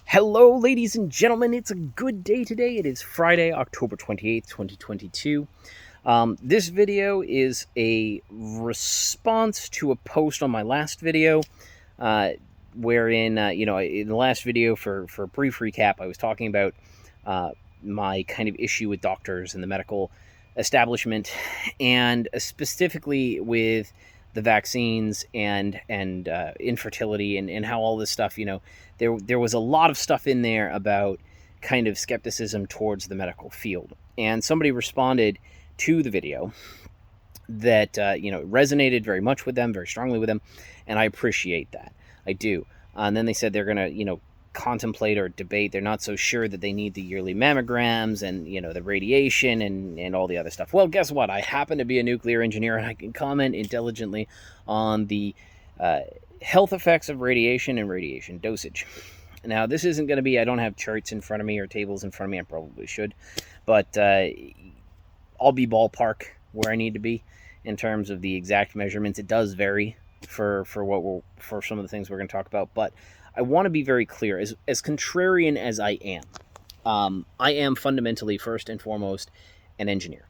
Hello, ladies and gentlemen. It's a good day today. It is Friday, October 28th, 2022. This video is a response to a post on my last video, wherein, in the last video, for a brief recap, I was talking about my kind of issue with doctors and the medical establishment, and specifically with the vaccines and infertility and how all this stuff, there was a lot of stuff in there about kind of skepticism towards the medical field. And somebody responded to the video that, resonated very much with them, very strongly with them, and I appreciate that. I do. And then they said they're going to, contemplate or debate. They're not so sure that they need the yearly mammograms and, the radiation and all the other stuff. Well, guess what? I happen to be a nuclear engineer, and I can comment intelligently on the health effects of radiation and radiation dosage. Now, this isn't going to be, I don't have charts in front of me or tables in front of me. I probably should, but I'll be ballpark where I need to be in terms of the exact measurements. It does vary for some of the things we're going to talk about, but I want to be very clear. As contrarian as I am fundamentally, first and foremost, an engineer,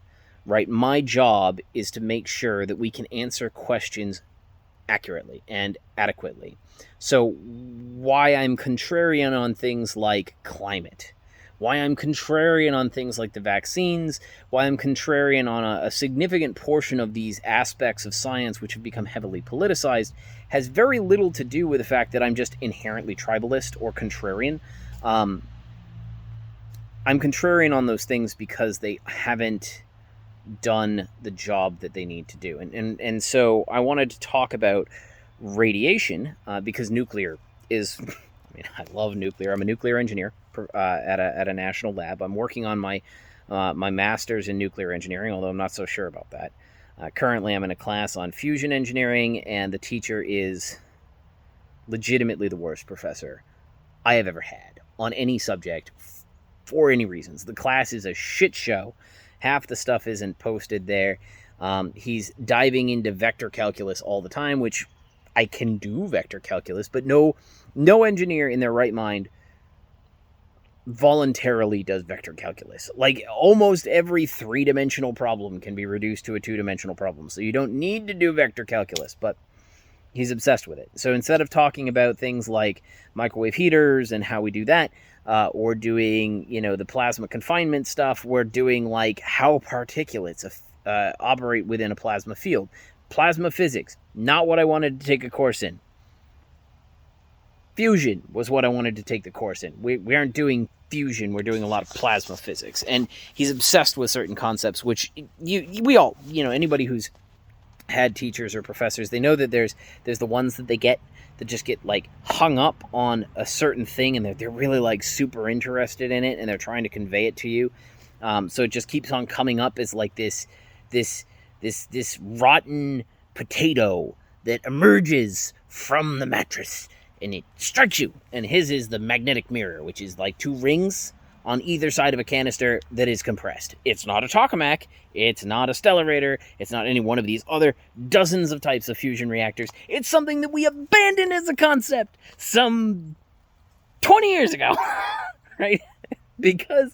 right? My job is to make sure that we can answer questions accurately and adequately. So why I'm contrarian on things like climate, why I'm contrarian on things like the vaccines, why I'm contrarian on a significant portion of these aspects of science which have become heavily politicized, has very little to do with the fact that I'm just inherently tribalist or contrarian. I'm contrarian on those things because they haven't done the job that they need to do. And so I wanted to talk about radiation because nuclear is, I love nuclear. I'm a nuclear engineer at a national lab. I'm working on my master's in nuclear engineering, although I'm not so sure about that. Currently, I'm in a class on fusion engineering, and the teacher is legitimately the worst professor I have ever had on any subject for any reasons. The class is a shit show. Half the stuff isn't posted there. He's diving into vector calculus all the time, which I can do vector calculus, but no engineer in their right mind voluntarily does vector calculus. Like, almost every three-dimensional problem can be reduced to a two-dimensional problem, so you don't need to do vector calculus, but he's obsessed with it. So instead of talking about things like microwave heaters and how we do that, or doing, the plasma confinement stuff, we're doing like how particulates operate within a plasma field. Plasma physics, not what I wanted to take a course in. Fusion was what I wanted to take the course in. We aren't doing fusion, we're doing a lot of plasma physics. And he's obsessed with certain concepts, which we all, anybody who's had teachers or professors, they know that there's the ones that they get that just get like hung up on a certain thing, and they're really like super interested in it, and they're trying to convey it to you. So it just keeps on coming up as like this rotten potato that emerges from the mattress and it strikes you. And his is the magnetic mirror, which is like two rings on either side of a canister that is compressed. It's not a tokamak, it's not a stellarator, it's not any one of these other dozens of types of fusion reactors. It's something that we abandoned as a concept some 20 years ago, right? Because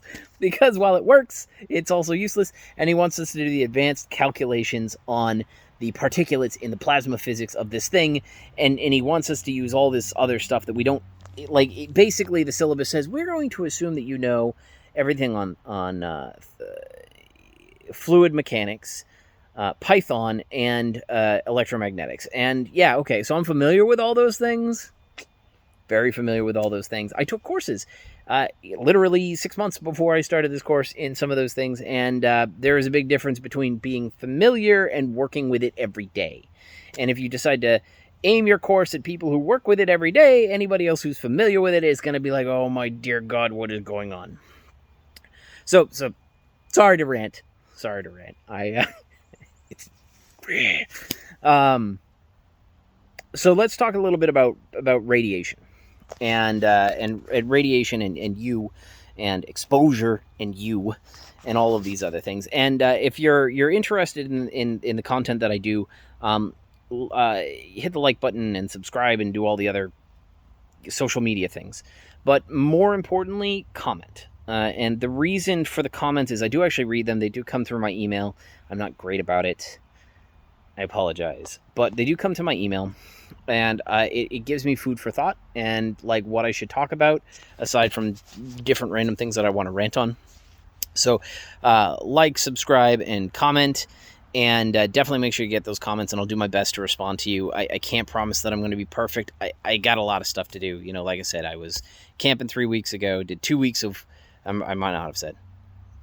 while it works, it's also useless, and he wants us to do the advanced calculations on the particulates in the plasma physics of this thing, and he wants us to use all this other stuff that we don't like. Basically, the syllabus says we're going to assume that you know everything on fluid mechanics, Python, and electromagnetics. And yeah, okay, so I'm familiar with all those things. Very familiar with all those things. I took courses literally 6 months before I started this course in some of those things, and there is a big difference between being familiar and working with it every day. And if you decide to aim your course at people who work with it every day, anybody else who's familiar with it is going to be like, oh my dear God, what is going on? So sorry to rant. So let's talk a little bit about radiation and radiation and you and exposure and you and all of these other things. And if you're interested in the content that I do, hit the like button and subscribe and do all the other social media things. But more importantly, comment. And the reason for the comments is I do actually read them. They do come through my email. I'm not great about it. I apologize. But they do come to my email. And it gives me food for thought and like what I should talk about, aside from different random things that I want to rant on. So like, subscribe, and comment. And definitely make sure you get those comments, and I'll do my best to respond to you. I can't promise that I'm going to be perfect. I got a lot of stuff to do. You know, like I said, I was camping 3 weeks ago, did 2 weeks of, I might not have said,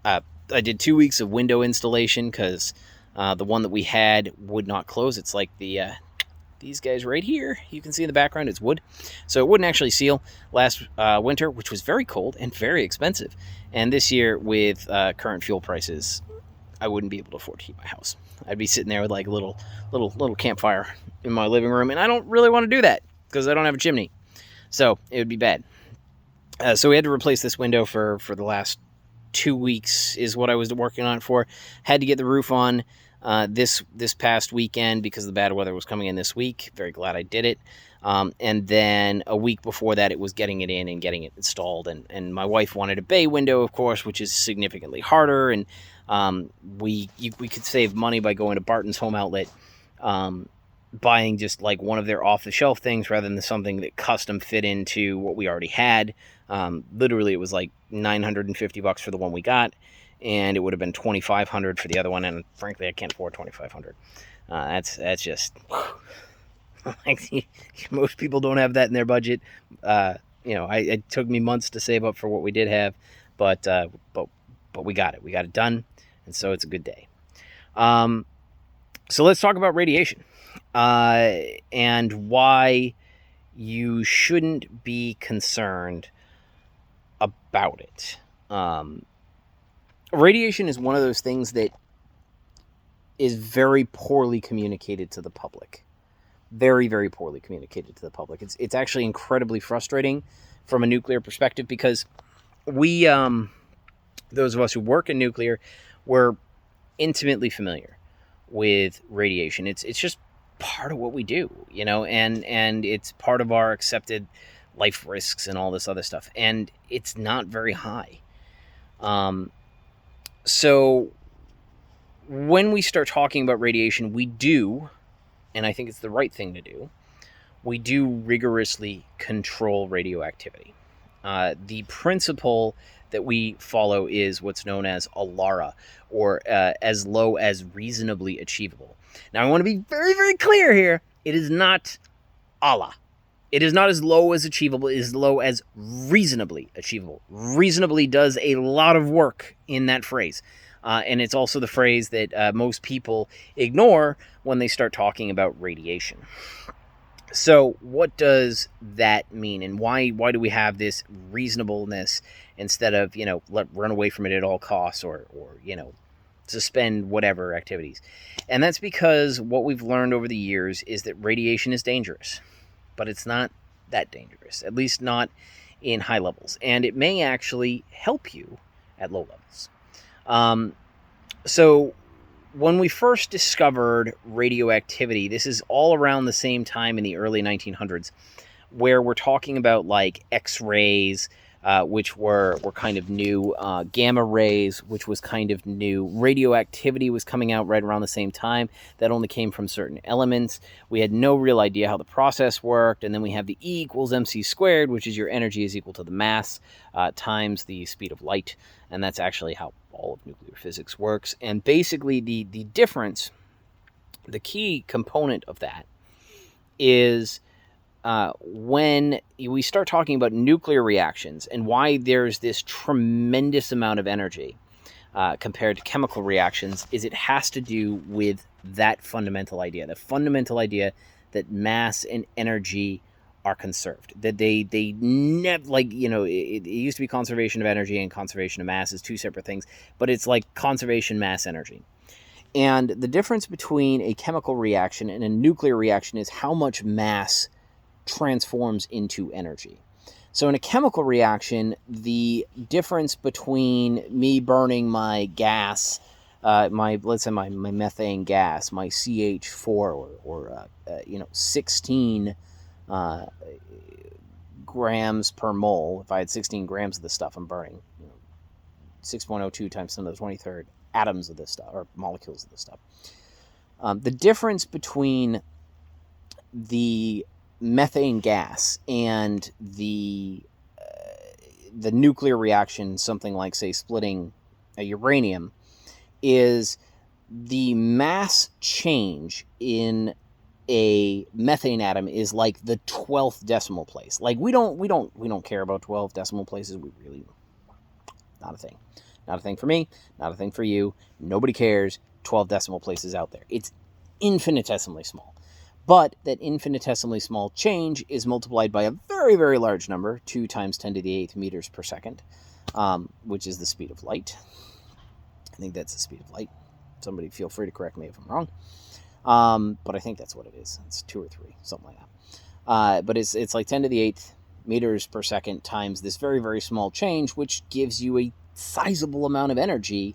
I did 2 weeks of window installation because the one that we had would not close. It's like these guys right here, you can see in the background, it's wood. So it wouldn't actually seal last winter, which was very cold and very expensive. And this year, with current fuel prices, I wouldn't be able to afford to heat my house. I'd be sitting there with like a little campfire in my living room, and I don't really want to do that because I don't have a chimney. So it would be bad. So we had to replace this window for the last 2 weeks is what I was working on it for. Had to get the roof on this past weekend because the bad weather was coming in this week. Very glad I did it. And then a week before that, it was getting it in and getting it installed. And my wife wanted a bay window, of course, which is significantly harder. And we could save money by going to Barton's Home Outlet, buying just like one of their off-the-shelf things rather than something that custom fit into what we already had. Literally, it was like $950 for the one we got, and it would have been $2,500 for the other one. And frankly, I can't afford $2,500. That's just like, most people don't have that in their budget. It took me months to save up for what we did have, but we got it. We got it done, and so it's a good day. So let's talk about radiation and why you shouldn't be concerned about it. Radiation is one of those things that is very poorly communicated to the public. Very, very poorly communicated to the public. It's actually incredibly frustrating from a nuclear perspective because we, those of us who work in nuclear, we're intimately familiar with radiation. It's just part of what we do, you know, and it's part of our accepted life risks and all this other stuff. And it's not very high. So when we start talking about radiation, we do, and I think it's the right thing to do, we do rigorously control radioactivity. The principle that we follow is what's known as ALARA, or as low as reasonably achievable. Now, I want to be very, very clear here. It is not Allah. It is not as low as achievable. It is as low as reasonably achievable. Reasonably does a lot of work in that phrase. And it's also the phrase that most people ignore when they start talking about radiation. So what does that mean? And why do we have this reasonableness instead of, run away from it at all costs or suspend whatever activities? And that's because what we've learned over the years is that radiation is dangerous, but it's not that dangerous, at least not in high levels. And it may actually help you at low levels. So when we first discovered radioactivity, this is all around the same time in the early 1900s, where we're talking about like X-rays, which were kind of new, gamma rays, which was kind of new. Radioactivity was coming out right around the same time. That only came from certain elements. We had no real idea how the process worked. And then we have the E equals mc squared, which is your energy is equal to the mass times the speed of light. And that's actually how all of nuclear physics works. And basically the difference, the key component of that is when we start talking about nuclear reactions and why there's this tremendous amount of energy compared to chemical reactions, is it has to do with that fundamental idea, the fundamental idea that mass and energy are conserved, that they never, like, it used to be conservation of energy and conservation of mass is two separate things, but it's like conservation mass energy. And the difference between a chemical reaction and a nuclear reaction is how much mass transforms into energy. So in a chemical reaction, the difference between me burning my gas, let's say my methane gas, my CH4 or 16 grams per mole. If I had 16 grams of this stuff, I'm burning 6.02 times 10 to the 23rd atoms of this stuff, or molecules of this stuff. The difference between the methane gas and the nuclear reaction, something like, say, splitting a uranium, is the mass change in a methane atom is like the 12th decimal place. Like, we don't care about 12 decimal places. We really, not a thing. Not a thing for me, not a thing for you. Nobody cares. 12 decimal places out there. It's infinitesimally small. But that infinitesimally small change is multiplied by a very, very large number, 2 times 10 to the 8th meters per second, which is the speed of light. I think that's the speed of light. Somebody feel free to correct me if I'm wrong. But I think that's what it is. It's 2 or 3, something like that. But it's like 10 to the 8th meters per second times this very, very small change, which gives you a sizable amount of energy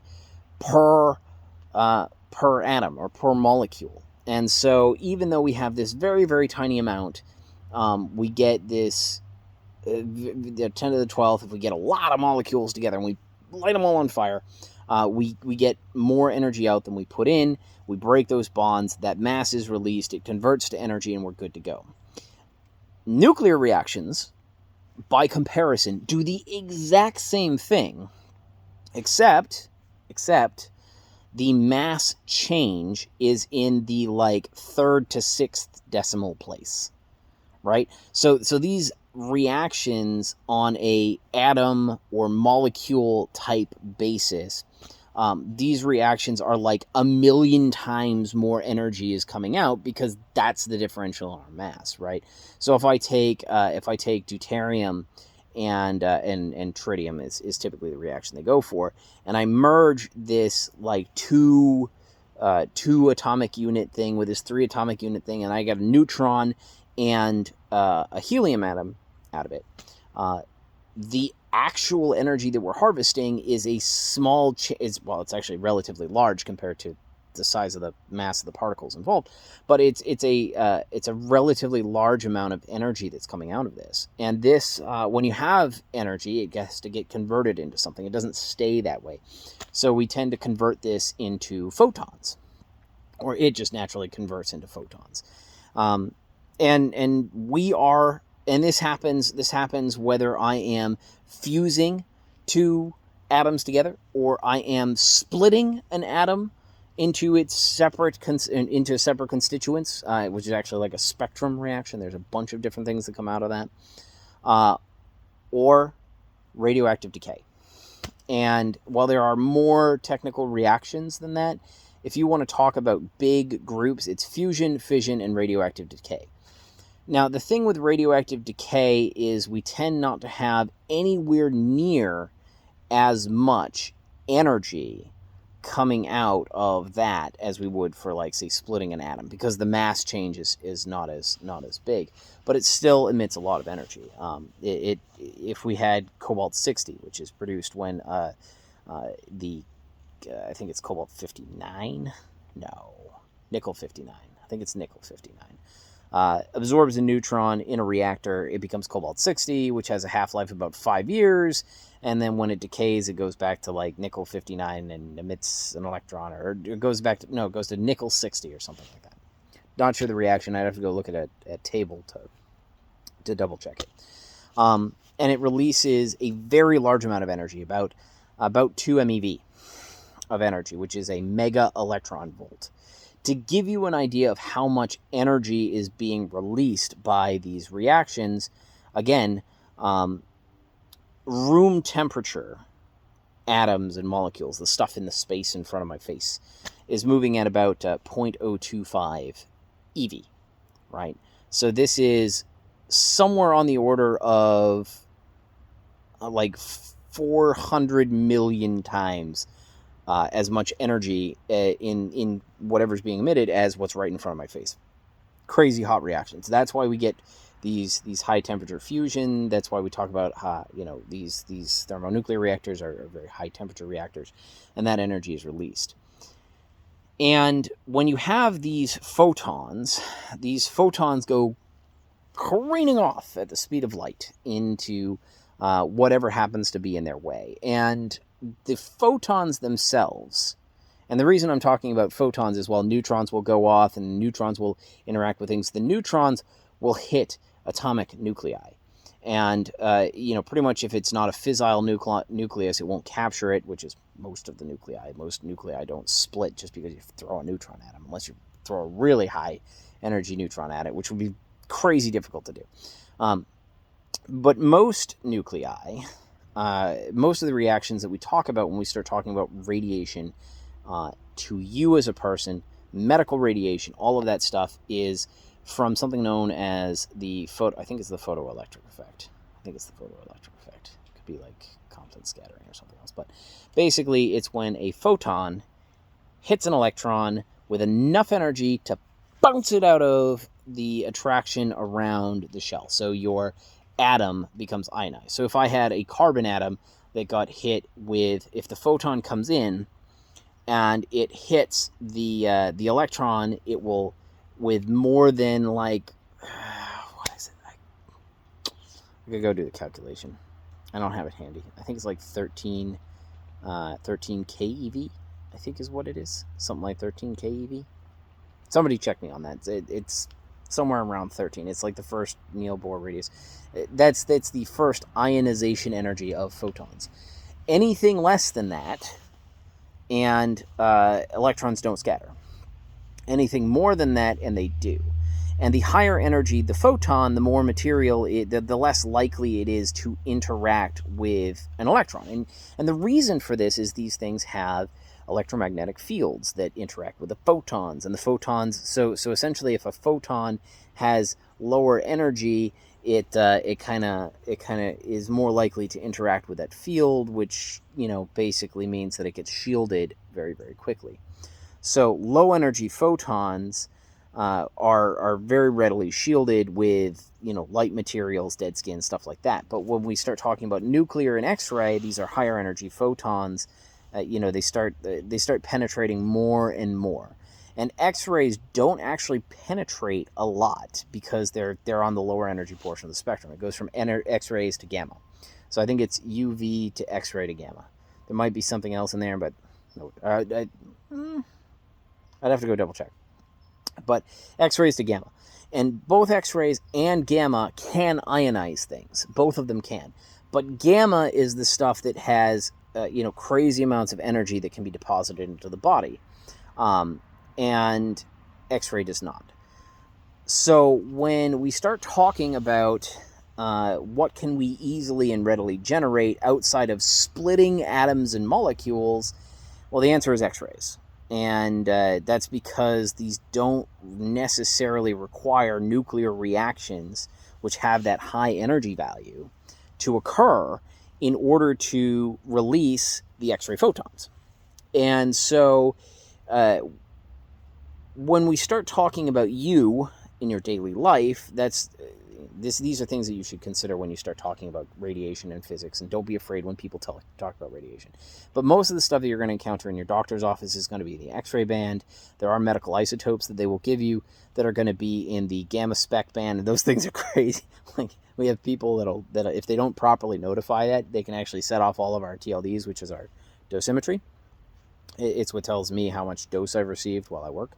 per atom or per molecule. And so even though we have this very, very tiny amount, we get this 10 to the 12th. If we get a lot of molecules together and we light them all on fire, we get more energy out than we put in. We break those bonds. That mass is released. It converts to energy, and we're good to go. Nuclear reactions, by comparison, do the exact same thing, except the mass change is in the 3rd to 6th decimal place, right? So these reactions on a atom or molecule type basis, these reactions are like 1,000,000 times more energy is coming out, because that's the differential in our mass, right? So if I take deuterium and tritium is typically the reaction they go for, and I merge this two atomic unit thing with this 3 atomic unit thing, and I get a neutron and a helium atom out of it. The actual energy that we're harvesting is a small it's actually relatively large compared to the size of the mass of the particles involved, but it's a relatively large amount of energy that's coming out of this. And this, when you have energy, it has to get converted into something. It doesn't stay that way. So we tend to convert this into photons, or it just naturally converts into photons. And this happens whether I am fusing 2 atoms together, or I am splitting an atom into its separate constituents, which is actually like a spectrum reaction. There's a bunch of different things that come out of that, or radioactive decay. And while there are more technical reactions than that, if you want to talk about big groups, it's fusion, fission, and radioactive decay. Now, the thing with radioactive decay is we tend not to have anywhere near as much energy coming out of that as we would for, say, splitting an atom, because the mass change is not as big, but it still emits a lot of energy. If we had cobalt-60, which is produced when I think it's cobalt-59, nickel-59. I think it's nickel-59. Absorbs a neutron in a reactor, it becomes cobalt-60, which has a half-life of about 5 years, and then when it decays, it goes back to nickel-59 and emits an electron, or it goes to nickel-60 or something like that. Not sure the reaction. I'd have to go look at a table to double check it. And it releases a very large amount of energy, about 2 MeV of energy, which is a mega electron volt. To give you an idea of how much energy is being released by these reactions, again, room temperature atoms and molecules, the stuff in the space in front of my face, is moving at about 0.025 eV, right? So this is somewhere on the order of 400 million times as much energy in whatever's being emitted as what's right in front of my face. Crazy hot reactions. That's why we get these high temperature fusion. That's why we talk about these thermonuclear reactors are very high temperature reactors, and that energy is released. And when you have these photons go careening off at the speed of light into whatever happens to be in their way. And the photons themselves, and the reason I'm talking about photons is while neutrons will go off and neutrons will interact with things, the neutrons will hit atomic nuclei. And, pretty much if it's not a fissile nucleus, it won't capture it, which is most of the nuclei. Most nuclei don't split just because you throw a neutron at them, unless you throw a really high energy neutron at it, which would be crazy difficult to do. But most nuclei, most of the reactions that we talk about when we start talking about radiation to you as a person, medical radiation, all of that stuff is from something known as I think it's the photoelectric effect. It could be like Compton scattering or something else. But basically, it's when a photon hits an electron with enough energy to bounce it out of the attraction around the shell. So your atom becomes ionized. So if I had a carbon atom that got hit with, if the photon comes in and it hits the electron, it will, with more than like, what is it? I could go do the calculation. I don't have it handy. I think it's like 13 keV, I think is what it is. Something like 13 keV. Somebody check me on that. It's somewhere around 13. It's like the first Neil Bohr radius. That's the first ionization energy of photons. Anything less than that, and electrons don't scatter. Anything more than that, and they do. And the higher energy the photon, the more material, the less likely it is to interact with an electron. And the reason for this is these things have electromagnetic fields that interact with the photons. And the photons, so essentially if a photon has lower energy, it kind of is more likely to interact with that field, which, basically means that it gets shielded very, very quickly. So low energy photons are very readily shielded with, light materials, dead skin, stuff like that. But when we start talking about nuclear and X-ray, these are higher energy photons. They start penetrating more and more. And X-rays don't actually penetrate a lot because they're on the lower energy portion of the spectrum. It goes from X-rays to gamma. So I think it's UV to X-ray to gamma. There might be something else in there, but no, I'd have to go double check. But X-rays to gamma. And both X-rays and gamma can ionize things. Both of them can. But gamma is the stuff that has, crazy amounts of energy that can be deposited into the body. And X-ray does not. So when we start talking about what can we easily and readily generate outside of splitting atoms and molecules, well, the answer is X-rays. And that's because these don't necessarily require nuclear reactions, which have that high energy value, to occur in order to release the X-ray photons. And so when we start talking about you in your daily life, these are things that you should consider when you start talking about radiation and physics. And don't be afraid when people talk about radiation. But most of the stuff that you're going to encounter in your doctor's office is going to be the X-ray band. There are medical isotopes that they will give you that are going to be in the gamma spec band, and those things are crazy. Like, we have people that if they don't properly notify that, they can actually set off all of our TLDs, which is our dosimetry. It's what tells me how much dose I've received while I work.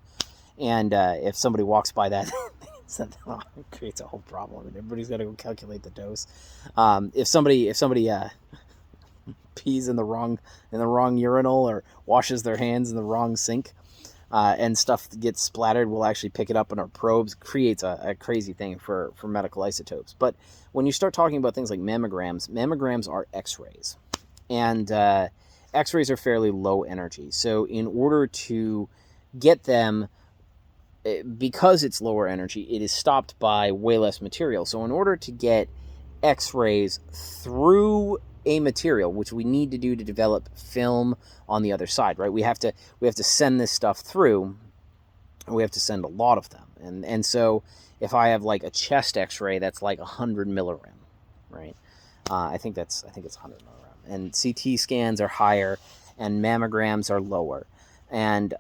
And if somebody walks by that, it creates a whole problem, and everybody's got to go calculate the dose. If somebody pees in the wrong urinal or washes their hands in the wrong sink, and stuff gets splattered, we'll actually pick it up in our probes. Creates a crazy thing for medical isotopes. But when you start talking about things like mammograms are X-rays, and X-rays are fairly low energy. So in order to get them, because it's lower energy, it is stopped by way less material. So in order to get X-rays through a material, which we need to do to develop film on the other side, right? We have to send this stuff through. We have to send a lot of them. And so if I have like a chest X-ray, that's like 100 milligram, right? I think it's 100 milligram. And CT scans are higher and mammograms are lower. And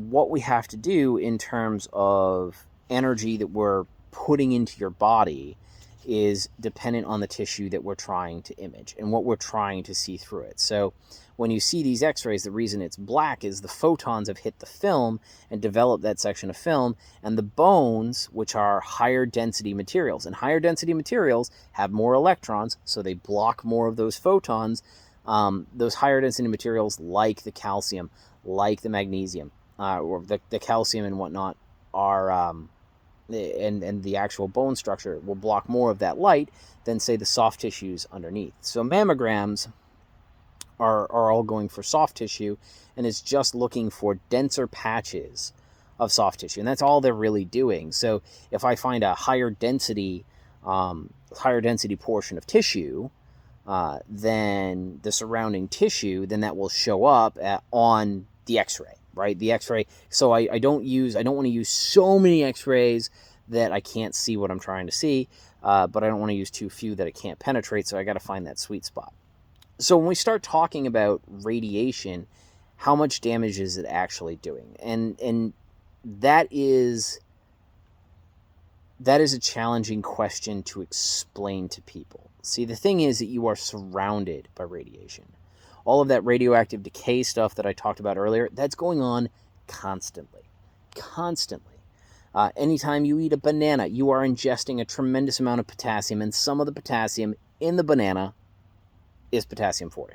what we have to do in terms of energy that we're putting into your body is dependent on the tissue that we're trying to image and what we're trying to see through it. So when you see these x-rays, the reason it's black is the photons have hit the film and developed that section of film, and the bones, which are higher density materials, and higher density materials have more electrons, so they block more of those photons. Those higher density materials, like the calcium, like the magnesium, or the calcium and whatnot, are and the actual bone structure will block more of that light than, say, the soft tissues underneath. So mammograms are all going for soft tissue, and it's just looking for denser patches of soft tissue, and that's all they're really doing. So if I find a higher density portion of tissue than the surrounding tissue, then that will show up on the x-ray, right? The x-ray. So I don't want to use so many x-rays that I can't see what I'm trying to see, but I don't want to use too few that I can't penetrate, so I got to find that sweet spot. So when we start talking about radiation, how much damage is it actually doing? And that is a challenging question to explain to people. See, the thing is that you are surrounded by radiation. All of that radioactive decay stuff that I talked about earlier, that's going on constantly. Anytime you eat a banana, you are ingesting a tremendous amount of potassium, and some of the potassium in the banana is potassium 40.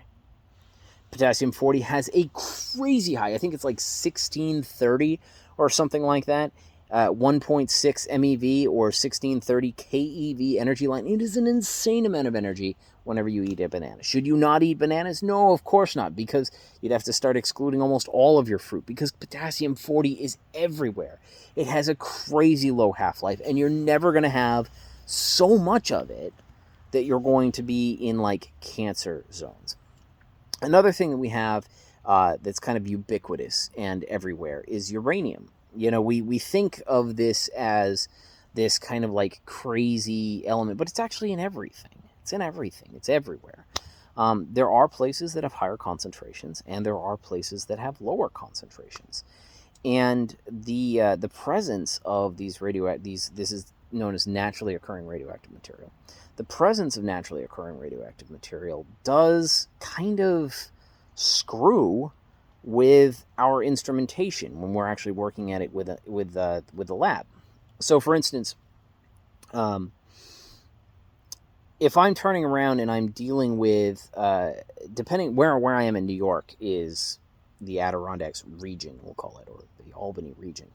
Potassium 40 has a crazy high, I think it's like 1630 or something like that, 1.6 MeV or 1630 keV energy line. It is an insane amount of energy whenever you eat a banana. Should you not eat bananas? No, of course not, because you'd have to start excluding almost all of your fruit, because potassium 40 is everywhere. It has a crazy low half-life, and you're never going to have so much of it that you're going to be in like cancer zones. Another thing that we have that's kind of ubiquitous and everywhere is uranium. You know, we think of this as this kind of like crazy element, but it's actually in everything. It's in everything. It's everywhere. There are places that have higher concentrations, and there are places that have lower concentrations. And the presence of this is known as naturally occurring radioactive material. The presence of naturally occurring radioactive material does kind of screw with our instrumentation when we're actually working at it with the lab. So, for instance, if I'm turning around and I'm dealing with, depending where I am in New York is the Adirondacks region, we'll call it, or the Albany region.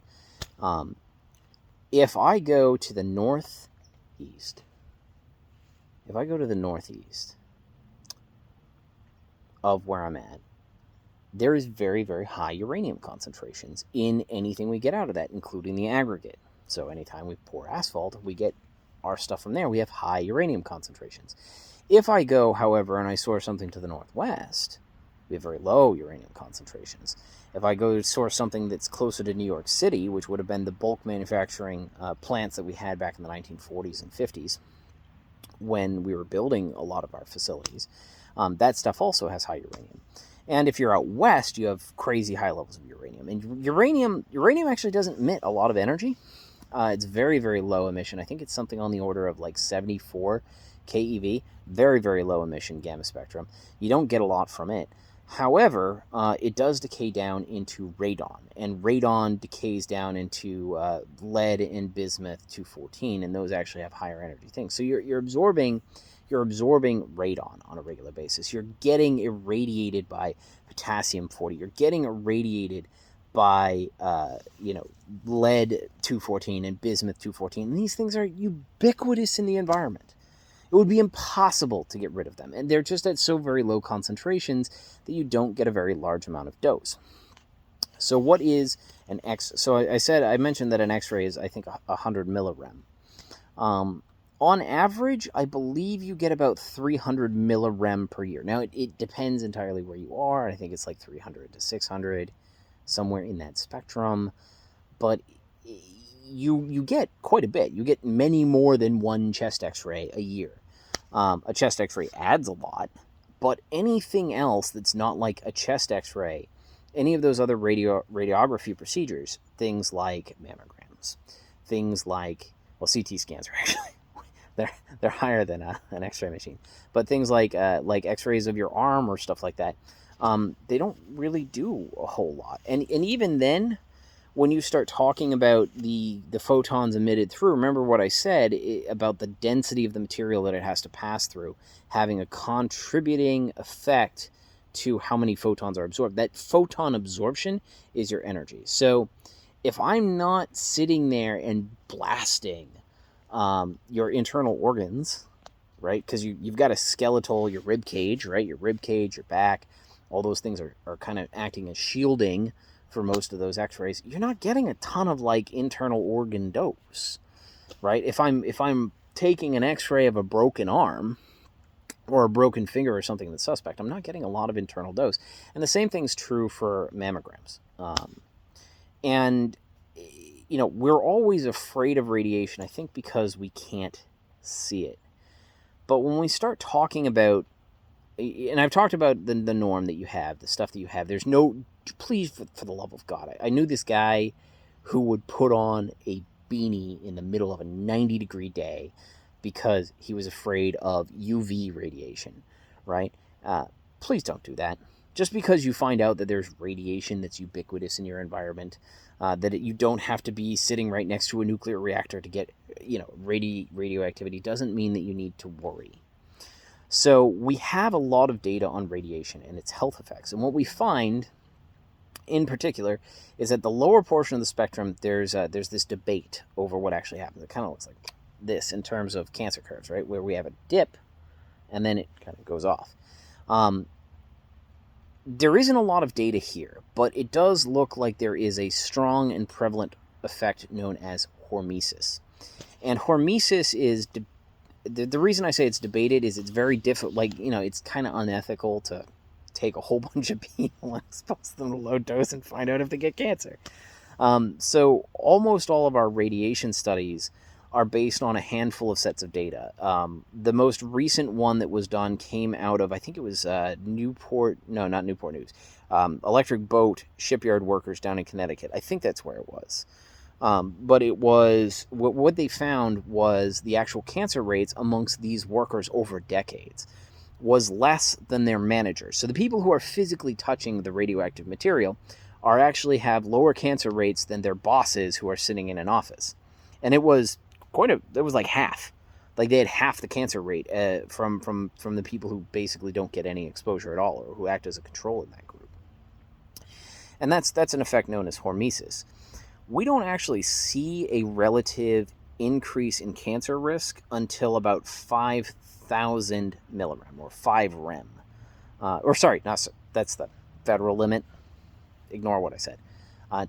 If I go to the northeast of where I'm at, there is very, very high uranium concentrations in anything we get out of that, including the aggregate. So anytime we pour asphalt, we get our stuff from there. We have high uranium concentrations. If I go, however, and I source something to the northwest, we have very low uranium concentrations. If I go to source something that's closer to New York City, which would have been the bulk manufacturing plants that we had back in the 1940s and 50s, when we were building a lot of our facilities, that stuff also has high uranium. And if you're out west, you have crazy high levels of uranium. And uranium actually doesn't emit a lot of energy. It's very, very low emission. I think it's something on the order of like 74 keV. Very, very low emission gamma spectrum. You don't get a lot from it. However, it does decay down into radon, and radon decays down into lead and bismuth 214, and those actually have higher energy things. So you're absorbing radon on a regular basis. You're getting irradiated by potassium 40. You're getting irradiated by lead 214 and bismuth 214. And these things are ubiquitous in the environment. It would be impossible to get rid of them, and they're just at so very low concentrations that you don't get a very large amount of dose. So what is an X? So I mentioned that an X-ray is, I think, 100 millirem. On average, I believe you get about 300 millirem per year. Now, it depends entirely where you are. I think it's like 300 to 600, somewhere in that spectrum. But you get quite a bit. You get many more than one chest X-ray a year. A chest X-ray adds a lot, but anything else that's not like a chest X-ray, any of those other radiography procedures, things like mammograms, things like well, CT scans are actually they're higher than an X-ray machine. But things like X-rays of your arm or stuff like that, they don't really do a whole lot. And even then, when you start talking about the photons emitted through, remember what I said about the density of the material that it has to pass through having a contributing effect to how many photons are absorbed. That photon absorption is your energy. So if I'm not sitting there and blasting your internal organs, right? Because you've got a skeletal, your rib cage, right? Your rib cage, your back, all those things are kind of acting as shielding for most of those x-rays. You're not getting a ton of like internal organ dose, right? If I'm taking an x-ray of a broken arm or a broken finger or something that's suspect, I'm not getting a lot of internal dose. And the same thing's true for mammograms. And you know, we're always afraid of radiation, I think because we can't see it. But when we start talking about, and I've talked about the norm that you have, the stuff that you have, there's no, please, for the love of God, I knew this guy who would put on a beanie in the middle of a 90-degree day because he was afraid of UV radiation, right? Please don't do that. Just because you find out that there's radiation that's ubiquitous in your environment, you don't have to be sitting right next to a nuclear reactor to get, you know, radioactivity, doesn't mean that you need to worry. So we have a lot of data on radiation and its health effects. And what we find in particular is that the lower portion of the spectrum, there's this debate over what actually happens. It kind of looks like this in terms of cancer curves, right? Where we have a dip and then it kind of goes off. There isn't a lot of data here, but it does look like there is a strong and prevalent effect known as hormesis. And hormesis is, the reason I say it's debated is it's very difficult, like, you know, it's kind of unethical to take a whole bunch of people and expose them to low dose and find out if they get cancer. So almost all of our radiation studies are based on a handful of sets of data. The most recent one that was done came out of, I think it was Newport News, Electric Boat shipyard workers down in Connecticut. I think that's where it was. But it was, what they found was the actual cancer rates amongst these workers over decades was less than their managers. So the people who are physically touching the radioactive material are actually have lower cancer rates than their bosses who are sitting in an office. And it was like half. Like they had half the cancer rate from the people who basically don't get any exposure at all or who act as a control in that group. And that's an effect known as hormesis. We don't actually see a relative increase in cancer risk until about 5,000 millirem or 5 rem. That's the federal limit. Ignore what I said.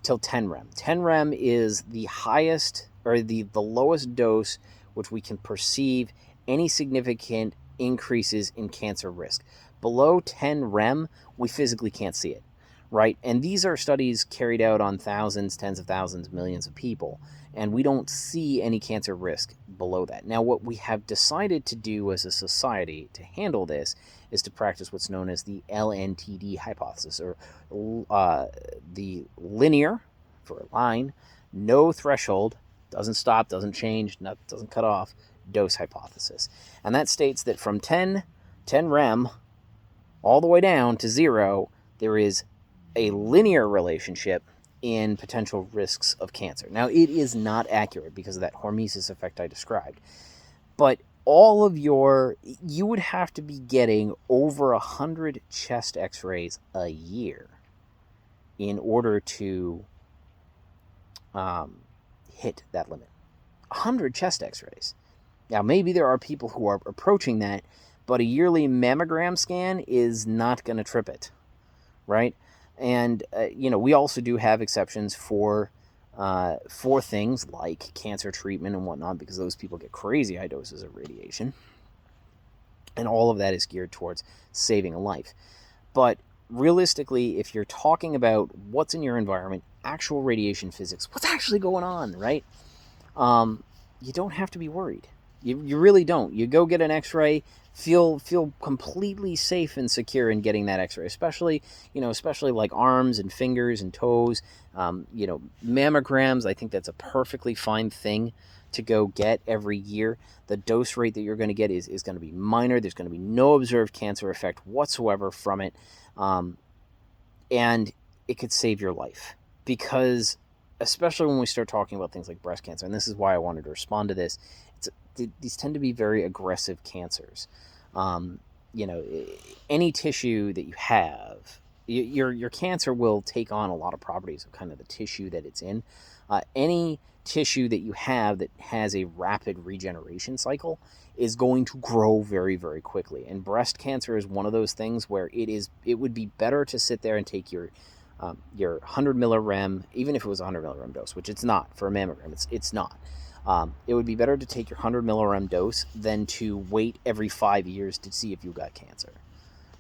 Till 10 rem. 10 rem is the highest or the lowest dose which we can perceive any significant increases in cancer risk. Below 10 rem, we physically can't see it, right? And these are studies carried out on thousands, tens of thousands, millions of people, and we don't see any cancer risk below that. Now, what we have decided to do as a society to handle this is to practice what's known as the LNTD hypothesis, or the linear, for a line, no threshold, doesn't stop, doesn't change, doesn't cut off, dose hypothesis. And that states that from 10 rem all the way down to 0, there is a linear relationship in potential risks of cancer. Now, it is not accurate because of that hormesis effect I described. But you would have to be getting over 100 chest x-rays a year in order to hit that limit. 100 chest x-rays. Now, maybe there are people who are approaching that, but a yearly mammogram scan is not going to trip it, right? And, we also do have exceptions for things like cancer treatment and whatnot, because those people get crazy high doses of radiation. And all of that is geared towards saving a life. But realistically, if you're talking about what's in your environment, actual radiation physics, what's actually going on, right? You don't have to be worried. You really don't. You go get an x-ray, feel completely safe and secure in getting that x-ray, especially like arms and fingers and toes. Mammograms, I think that's a perfectly fine thing to go get every year. The dose rate that you're going to get is going to be minor. There's going to be no observed cancer effect whatsoever from it. And it could save your life, because especially when we start talking about things like breast cancer, and this is why I wanted to respond to this, these tend to be very aggressive cancers. Any tissue that you have, your cancer will take on a lot of properties of kind of the tissue that it's in. Any tissue that you have that has a rapid regeneration cycle is going to grow very, very quickly. And breast cancer is one of those things where it would be better to sit there and take your 100 millirem, even if it was a 100 millirem dose, which it's not for a mammogram. It's not. It would be better to take your 100 millirem dose than to wait every 5 years to see if you got cancer,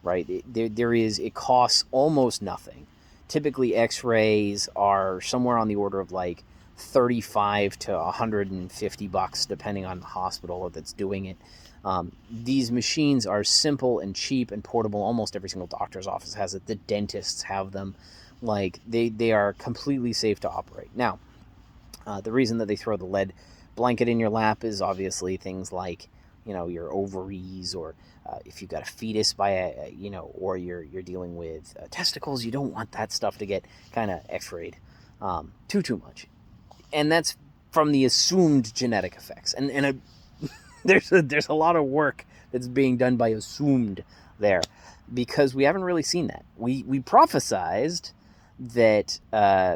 right? It costs almost nothing. Typically, x-rays are somewhere on the order of like $35 to $150, depending on the hospital that's doing it. These machines are simple and cheap and portable. Almost every single doctor's office has it. The dentists have them. Like, they are completely safe to operate. Now, the reason that they throw the lead blanket in your lap is obviously things like, your ovaries, or if you've got a fetus or you're dealing with testicles. You don't want that stuff to get kind of x-rayed too much. And that's from the assumed genetic effects. And there's a lot of work that's being done by assumed there, because we haven't really seen that. We prophesized that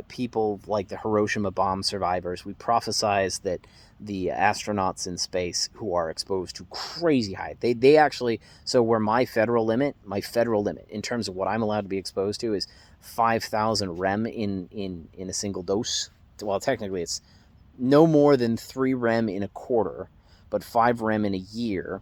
people like the Hiroshima bomb survivors, we prophesized that the astronauts in space who are exposed to crazy high, they actually, so where my federal limit in terms of what I'm allowed to be exposed to is 5,000 rem in a single dose. Well, technically it's no more than 3 rem in a quarter, but 5 rem in a year.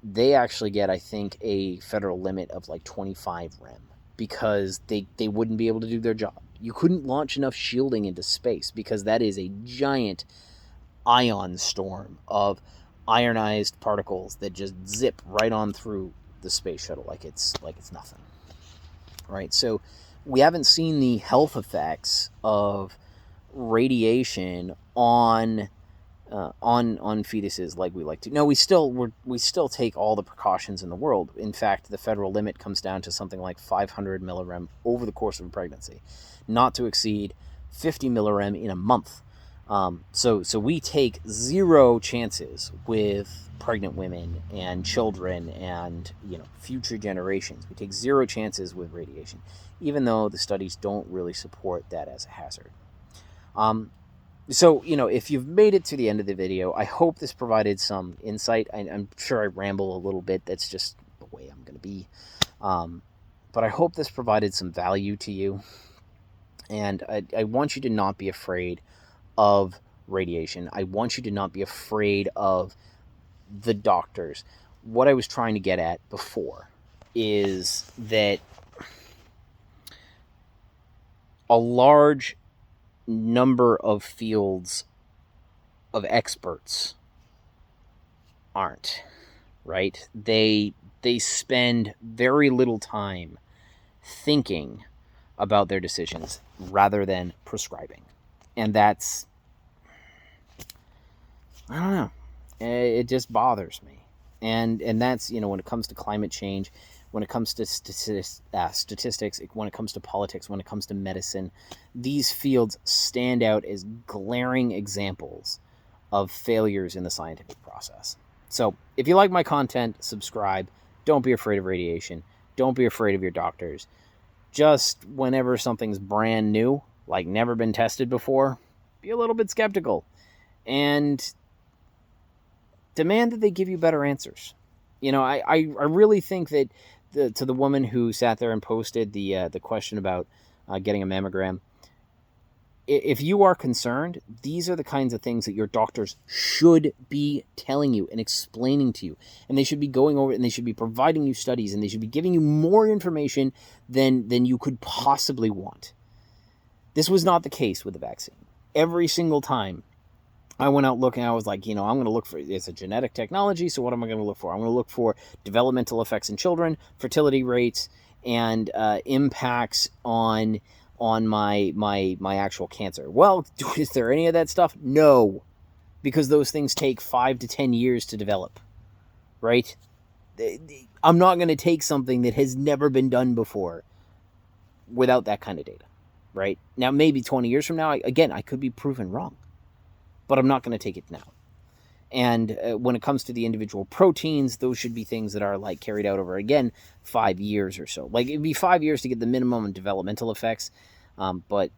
They actually get, I think, a federal limit of like 25 rem, because they wouldn't be able to do their job. You couldn't launch enough shielding into space, because that is a giant ion storm of ionized particles that just zip right on through the space shuttle like it's nothing. Right? So we haven't seen the health effects of radiation on fetuses like we like to. No, we still take all the precautions in the world. In fact, the federal limit comes down to something like 500 millirem over the course of a pregnancy, not to exceed 50 millirem in a month. So we take zero chances with pregnant women and children and future generations. We take zero chances with radiation, even though the studies don't really support that as a hazard. So, if you've made it to the end of the video, I hope this provided some insight. I'm sure I ramble a little bit. That's just the way I'm going to be. But I hope this provided some value to you. And I want you to not be afraid of radiation. I want you to not be afraid of the doctors. What I was trying to get at before is that a large number of fields of experts aren't, right? They spend very little time thinking about their decisions rather than prescribing. And that's, I don't know, it just bothers me. And that's, when it comes to climate change, when it comes to statistics, when it comes to politics, when it comes to medicine, these fields stand out as glaring examples of failures in the scientific process. So if you like my content, subscribe. Don't be afraid of radiation. Don't be afraid of your doctors. Just whenever something's brand new, like never been tested before, be a little bit skeptical and demand that they give you better answers. I really think that to the woman who sat there and posted the question about getting a mammogram, if you are concerned, these are the kinds of things that your doctors should be telling you and explaining to you. And they should be going over it, and they should be providing you studies, and they should be giving you more information than you could possibly want. This was not the case with the vaccine. Every single time I went out looking, I was like, I'm going to look for, it's a genetic technology, so what am I going to look for? I'm going to look for developmental effects in children, fertility rates, and impacts on my actual cancer. Well, is there any of that stuff? No. because those things take 5 to 10 years to develop, right? I'm not going to take something that has never been done before without that kind of data, right? Now, maybe 20 years from now, I could be proven wrong, but I'm not going to take it now. And when it comes to the individual proteins, those should be things that are like carried out over, again, 5 years or so. Like, it'd be 5 years to get the minimum developmental effects. But,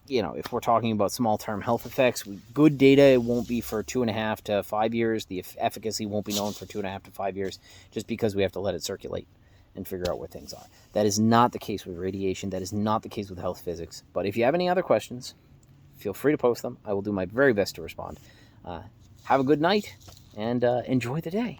you know, if we're talking about small-term health effects, good data, it won't be for 2.5 to 5 years. The efficacy won't be known for 2.5 to 5 years, just because we have to let it circulate and figure out where things are. That is not the case with radiation. That is not the case with health physics. But if you have any other questions, feel free to post them. I will do my very best to respond. Have a good night, and enjoy the day.